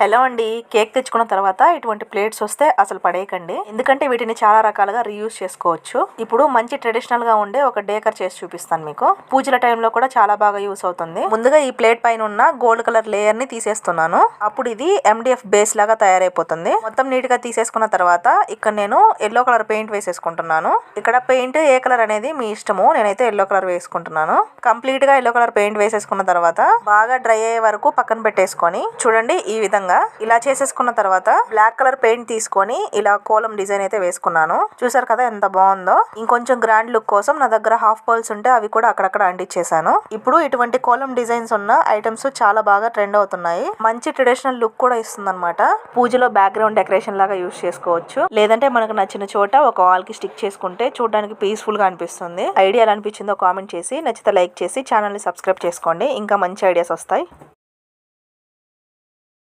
Hello అండి, cake తెచ్చుకున్న తర్వాత ఇటువంటి ప్లేట్స్ వస్తే అసలు పడేయకండి. ఎందుకంటే వీటిని చాలా రకాలుగా రీయూజ్ చేసుకోవచ్చు. ఇప్పుడు మంచి ట్రెడిషనల్ గా ఉండే ఒక డేకర్ చేసి చూపిస్తాను మీకు. పూజల టైంలో కూడా చాలా బాగా యూస్ అవుతుంది. ముందుగా ఈ ప్లేట్ పైన ఉన్న గోల్డ్ కలర్ లేయర్ ని తీసేస్తున్నాను. అప్పుడు ఇది MDF బేస్ లాగా తయారైపోతుంది. మొత్తం నీట్ గా తీసేసుకున్న తర్వాత ఇక్కడ నేను ఎల్లో కలర్ పెయింట్ వేసేసుకుంటున్నాను. ఇక్కడ పెయింట్ ఏ కలర్ అనేది మీ ఇష్టము. నేనైతే ఎల్లో కలర్ వేసుకుంటున్నాను. కంప్లీట్ గా ఎల్లో కలర్ పెయింట్ వేసేసుకున్న తర్వాత బాగా డ్రై అయ్యే వరకు పక్కన పెట్టేసుకొని చూడండి. ఈ విధంగా ఇలా చేసేసుకున్న తర్వాత బ్లాక్ కలర్ పెయింట్ తీసుకొని ఇలా కోలం డిజైన్ అయితే వేసుకున్నాను. చూసారు కదా ఎంత బాగుందో. ఇంకొంచెం గ్రాండ్ లుక్ కోసం నా దగ్గర హాఫ్ పర్ల్స్ ఉంటే అవి కూడా అక్కడక్కడ అంటించేసాను. ఇప్పుడు ఇటువంటి కోలం డిజైన్స్ ఉన్న ఐటమ్స్ చాలా బాగా ట్రెండ్ అవుతున్నాయి. మంచి ట్రెడిషనల్ లుక్ కూడా ఇస్తుంది అనమాట. పూజలో బ్యాక్గ్రౌండ్ డెకరేషన్ లాగా యూస్ చేసుకోవచ్చు. లేదంటే మనకు నచ్చిన చోట ఒక వాల్ కి స్టిక్ చేసుకుంటే చూడడానికి పీస్ఫుల్ గా అనిపిస్తుంది. ఐడియా ఎలా అనిపించిందో కామెంట్ చేసి, నచ్చితే లైక్ చేసి ఛానల్ ని సబ్స్క్రైబ్ చేసుకోండి. ఇంకా మంచి ఐడియాస్ వస్తాయి.